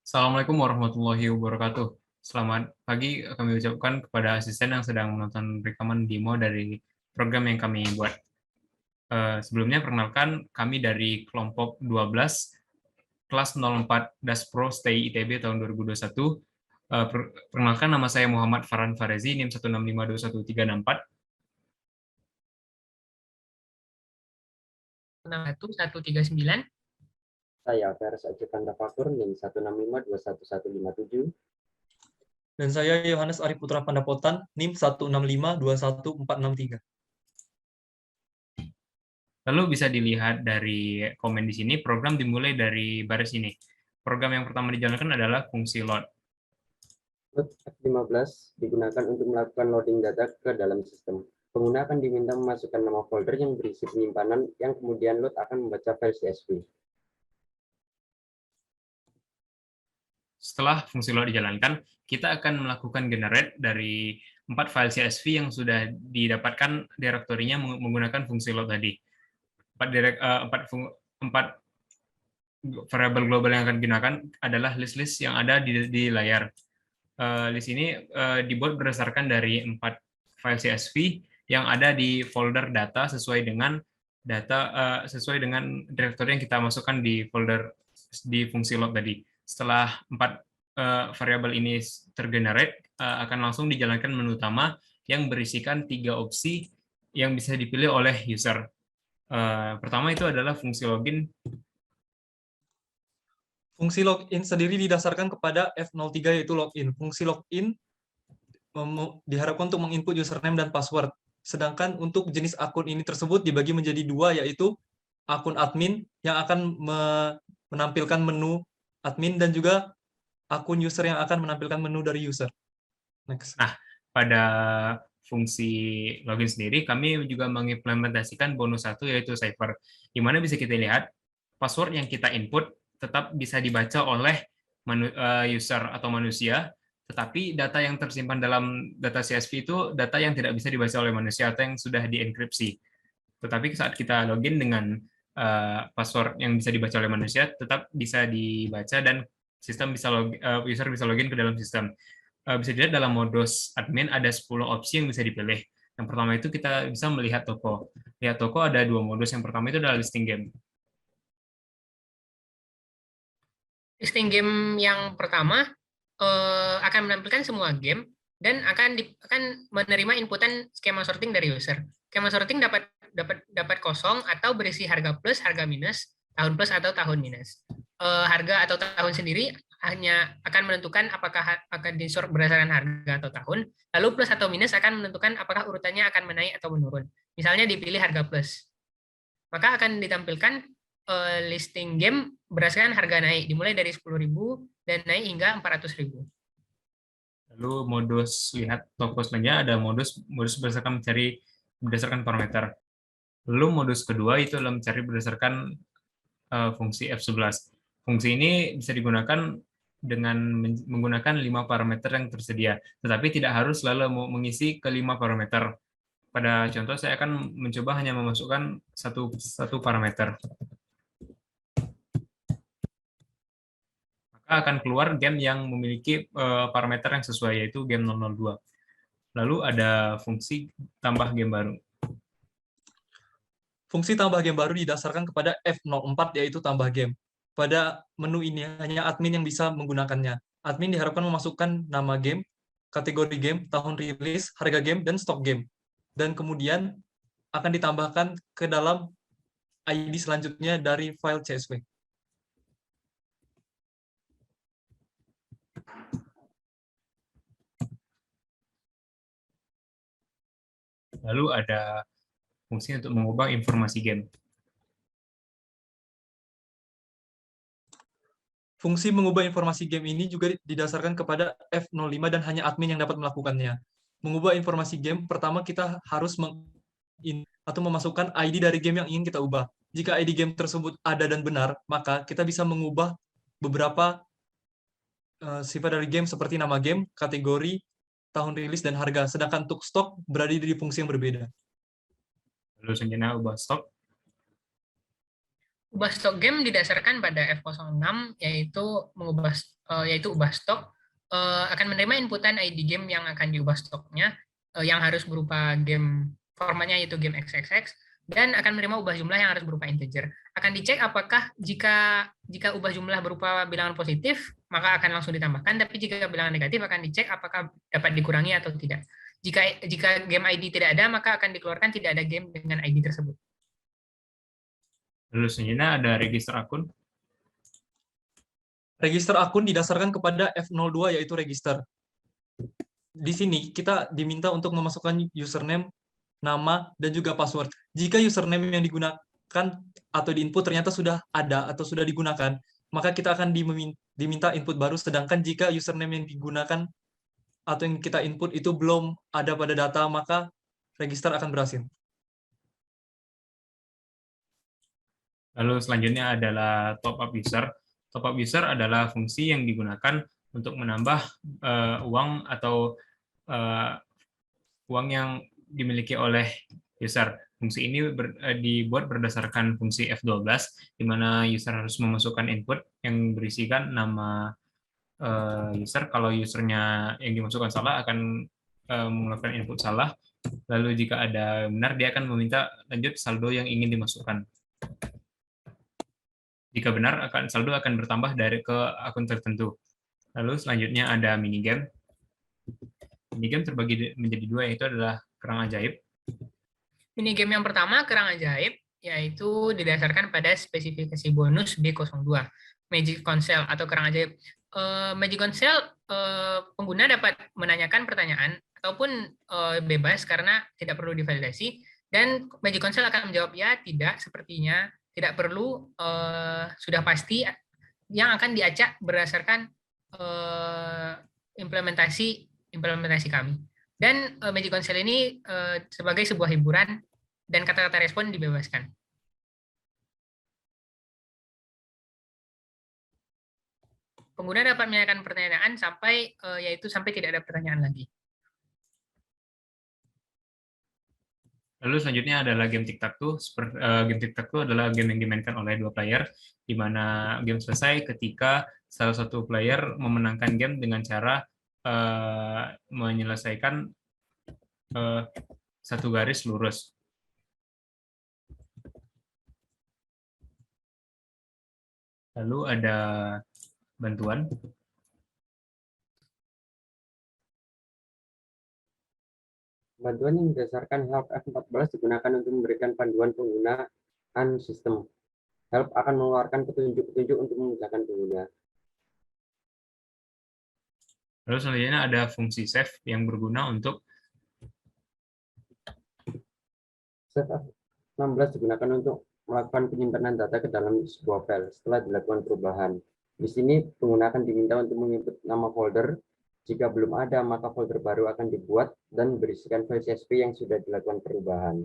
Assalamualaikum warahmatullahi wabarakatuh. Selamat pagi kami ucapkan kepada asisten yang sedang menonton rekaman demo dari program yang kami buat. Sebelumnya perkenalkan kami dari kelompok 12 kelas 04 Daspro Stay ITB tahun 2021. Perkenalkan nama saya Muhammad Farhan Farezi, NIM 1652134. Satu 139. Saya Feras Ajipanda Fakur, NIM 165215157. Dan saya Yohanes Arif Putra Pandapotan, NIM 165211463. Lalu bisa dilihat dari komen di sini, program dimulai dari baris ini. Program yang pertama dijalankan adalah fungsi load. Load F15 digunakan untuk melakukan loading data ke dalam sistem. Pengguna akan diminta memasukkan nama folder yang berisi penyimpanan yang kemudian load akan membaca file CSV. Setelah fungsi load dijalankan, kita akan melakukan generate dari 4 file CSV yang sudah didapatkan direktorinya menggunakan fungsi load tadi. 4 variabel global yang akan digunakan adalah list-list yang ada di layar. List ini dibuat berdasarkan dari 4 file CSV yang ada di folder data sesuai dengan direktori yang kita masukkan di folder di fungsi load tadi. Setelah 4 variabel ini tergenerate, akan langsung dijalankan menu utama yang berisikan 3 opsi yang bisa dipilih oleh user. Pertama itu adalah fungsi login. Fungsi login sendiri didasarkan kepada F03 yaitu login. Fungsi login diharapkan untuk menginput username dan password. Sedangkan untuk jenis akun ini tersebut dibagi menjadi 2, yaitu akun admin yang akan menampilkan menu admin dan juga akun user yang akan menampilkan menu dari user. Next. Nah, pada fungsi login sendiri, kami juga mengimplementasikan bonus 1 yaitu cipher, di mana bisa kita lihat password yang kita input tetap bisa dibaca oleh user atau manusia, tetapi data yang tersimpan dalam data CSV itu data yang tidak bisa dibaca oleh manusia atau yang sudah dienkripsi. Tetapi saat kita login dengan password yang bisa dibaca oleh manusia, tetap bisa dibaca dan sistem bisa user bisa login ke dalam sistem. Bisa dilihat dalam modus admin ada 10 opsi yang bisa dipilih. Yang pertama itu kita bisa melihat toko. Lihat toko ada 2 modus. Yang pertama itu adalah listing game. Listing game yang pertama akan menampilkan semua game dan akan menerima inputan skema sorting dari user. Skema sorting dapat kosong atau berisi harga plus, harga minus, tahun plus atau tahun minus. Harga atau tahun sendiri hanya akan menentukan apakah akan disort berdasarkan harga atau tahun, lalu plus atau minus akan menentukan apakah urutannya akan menaik atau menurun. Misalnya dipilih harga plus, maka akan ditampilkan listing game berdasarkan harga naik, dimulai dari 10.000 dan naik hingga 400.000. Lalu modus lihat toko selanjutnya ada modus berdasarkan parameter. Lalu modus kedua itu adalah mencari berdasarkan fungsi F11. Fungsi ini bisa digunakan dengan menggunakan 5 parameter yang tersedia, tetapi tidak harus selalu mengisi ke 5 parameter. Pada contoh, saya akan mencoba hanya memasukkan satu parameter. Maka akan keluar game yang memiliki parameter yang sesuai, yaitu game 002. Lalu ada fungsi tambah game baru. Fungsi tambah game baru didasarkan kepada F04 yaitu tambah game. Pada menu ini hanya admin yang bisa menggunakannya. Admin diharapkan memasukkan nama game, kategori game, tahun rilis, harga game, dan stok game. Dan kemudian akan ditambahkan ke dalam ID selanjutnya dari file CSV. Lalu ada fungsi untuk mengubah informasi game. Fungsi mengubah informasi game ini juga didasarkan kepada F05 dan hanya admin yang dapat melakukannya. Mengubah informasi game, pertama kita harus atau memasukkan ID dari game yang ingin kita ubah. Jika ID game tersebut ada dan benar, maka kita bisa mengubah beberapa sifat dari game seperti nama game, kategori, tahun rilis, dan harga. Sedangkan untuk stok berada di fungsi yang berbeda. Lalu selanjutnya ubah stok. Ubah stok game didasarkan pada F06, yaitu ubah stok akan menerima inputan ID game yang akan diubah stoknya, yang harus berupa game formatnya yaitu game XXX, dan akan menerima ubah jumlah yang harus berupa integer. Akan dicek apakah jika ubah jumlah berupa bilangan positif, maka akan langsung ditambahkan, tapi jika bilangan negatif akan dicek apakah dapat dikurangi atau tidak. Jika game ID tidak ada, maka akan dikeluarkan tidak ada game dengan ID tersebut. Lalu selanjutnya ada register akun. Register akun didasarkan kepada F02 yaitu register. Di sini kita diminta untuk memasukkan username, nama, dan juga password. Jika username yang digunakan atau diinput ternyata sudah ada atau sudah digunakan, maka kita akan diminta input baru, sedangkan jika username yang digunakan atau yang kita input itu belum ada pada data, maka register akan berhasil. Lalu selanjutnya adalah top up user. Top up user adalah fungsi yang digunakan untuk menambah uang atau uang yang dimiliki oleh user. Fungsi ini dibuat berdasarkan fungsi F12, di mana user harus memasukkan input yang berisikan nama user. Kalau usernya yang dimasukkan salah, akan mengeluarkan input salah. Lalu jika ada benar, dia akan meminta lanjut saldo yang ingin dimasukkan. Jika benar, saldo akan bertambah dari ke akun tertentu. Lalu selanjutnya ada minigame. Minigame terbagi menjadi dua, yaitu adalah kerang ajaib. Minigame yang pertama, kerang ajaib, yaitu didasarkan pada spesifikasi bonus B02, Magic Console atau kerang ajaib. Magic Console, pengguna dapat menanyakan pertanyaan ataupun bebas karena tidak perlu divalidasi, dan Magic Console akan menjawab ya, tidak, sepertinya, tidak perlu, sudah pasti, yang akan diacak berdasarkan implementasi kami. Dan Magic Console ini sebagai sebuah hiburan dan kata-kata respon dibebaskan. Pengguna dapat menanyakan pertanyaan sampai tidak ada pertanyaan lagi. Lalu selanjutnya adalah game tic-tac-toe. Game tic-tac-toe adalah game yang dimainkan oleh dua player, di mana game selesai ketika salah satu player memenangkan game dengan cara menyelesaikan satu garis lurus. Lalu ada bantuan. Bantuan yang berdasarkan Help F14 digunakan untuk memberikan panduan penggunaan sistem. Help akan mengeluarkan petunjuk-petunjuk untuk memudahkan pengguna. Lalu selanjutnya ada fungsi save yang berguna untuk Save F16 digunakan untuk melakukan penyimpanan data ke dalam sebuah file setelah dilakukan perubahan. Di sini pengguna akan diminta untuk menginput nama folder. Jika belum ada, maka folder baru akan dibuat dan berisikan file CSV yang sudah dilakukan perubahan.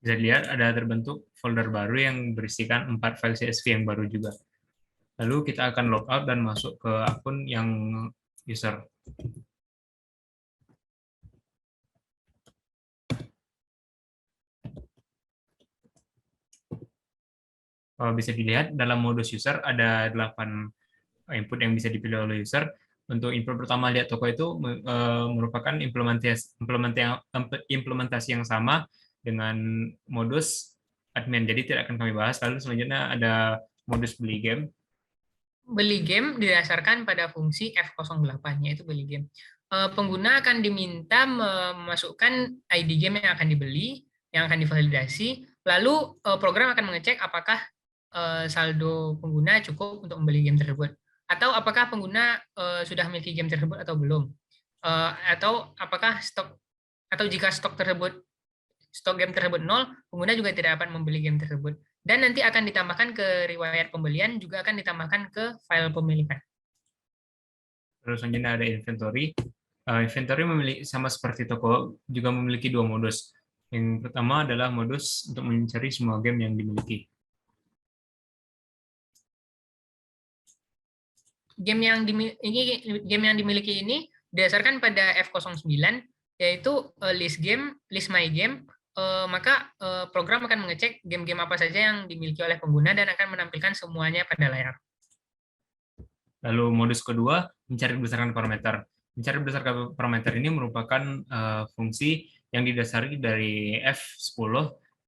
Bisa dilihat ada terbentuk folder baru yang berisikan 4 file CSV yang baru juga. Lalu kita akan logout dan masuk ke akun yang user. Bisa dilihat dalam modus user ada 8 input yang bisa dipilih oleh user. Untuk input pertama lihat toko itu merupakan implementasi yang sama dengan modus admin, jadi tidak akan kami bahas. Lalu selanjutnya ada modus beli game. Beli game didasarkan pada fungsi F08, yaitu beli game. Pengguna akan diminta memasukkan ID game yang akan dibeli, yang akan divalidasi, lalu program akan mengecek apakah saldo pengguna cukup untuk membeli game tersebut, atau apakah pengguna sudah memiliki game tersebut atau belum, atau apakah jika stok game tersebut 0, pengguna juga tidak dapat membeli game tersebut. Dan nanti akan ditambahkan ke riwayat pembelian, juga akan ditambahkan ke file pemilikan. Terus selanjutnya ada inventory. Inventory sama seperti toko, juga memiliki dua modus. Yang pertama adalah modus untuk mencari semua game yang dimiliki. Game yang dimiliki ini berdasarkan pada F09, yaitu list my game, maka program akan mengecek game-game apa saja yang dimiliki oleh pengguna dan akan menampilkan semuanya pada layar. Lalu modus kedua, mencari berdasarkan parameter. Mencari berdasarkan parameter ini merupakan fungsi yang didasari dari F10,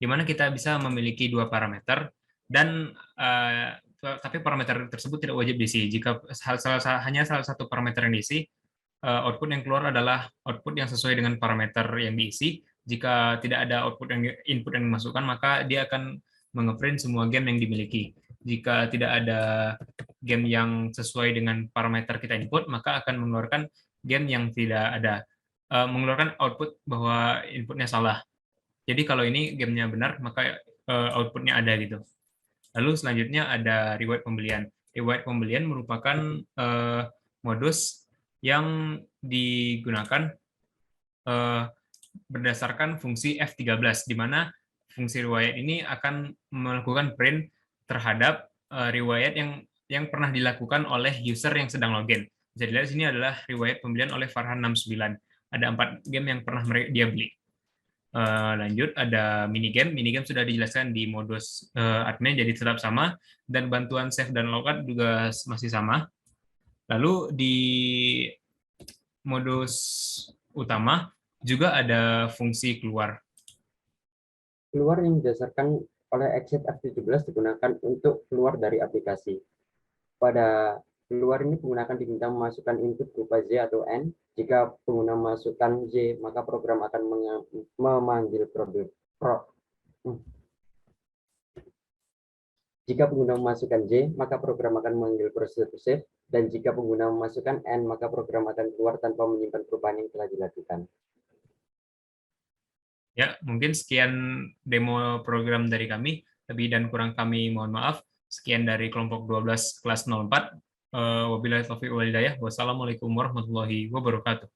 di mana kita bisa memiliki dua parameter, dan tapi parameter tersebut tidak wajib diisi. Jika hanya salah satu parameter yang diisi, output yang keluar adalah output yang sesuai dengan parameter yang diisi. Jika tidak ada input yang dimasukkan, maka dia akan mengeprint semua game yang dimiliki. Jika tidak ada game yang sesuai dengan parameter kita input, maka akan mengeluarkan game yang tidak ada, mengeluarkan output bahwa inputnya salah. Jadi kalau ini gamenya benar, maka outputnya ada gitu. Lalu selanjutnya ada reward pembelian. Reward pembelian merupakan modus yang digunakan berdasarkan fungsi F13, di mana fungsi riwayat ini akan melakukan print terhadap riwayat yang pernah dilakukan oleh user yang sedang login. Bisa dilihat di sini adalah riwayat pembelian oleh Farhan 69. Ada 4 game yang pernah dia beli. Lanjut, ada minigame. Minigame sudah dijelaskan di modus admin, jadi tetap sama. Dan bantuan save dan logout juga masih sama. Lalu di modus utama juga ada fungsi keluar. Keluar yang didasarkan oleh exit F17 digunakan untuk keluar dari aplikasi. Pada keluar ini penggunaan diminta memasukkan input berupa Z atau N. Jika pengguna memasukkan Z, maka program akan memanggil Jika pengguna memasukkan Z, maka program akan memanggil procedure to save, dan jika pengguna memasukkan N, maka program akan keluar tanpa menyimpan perubahan yang telah dilakukan. Ya, mungkin sekian demo program dari kami. Lebih dan kurang kami mohon maaf. Sekian dari kelompok 12 kelas 04. Wabillahi taufiq wal hidayah. Wassalamualaikum warahmatullahi wabarakatuh.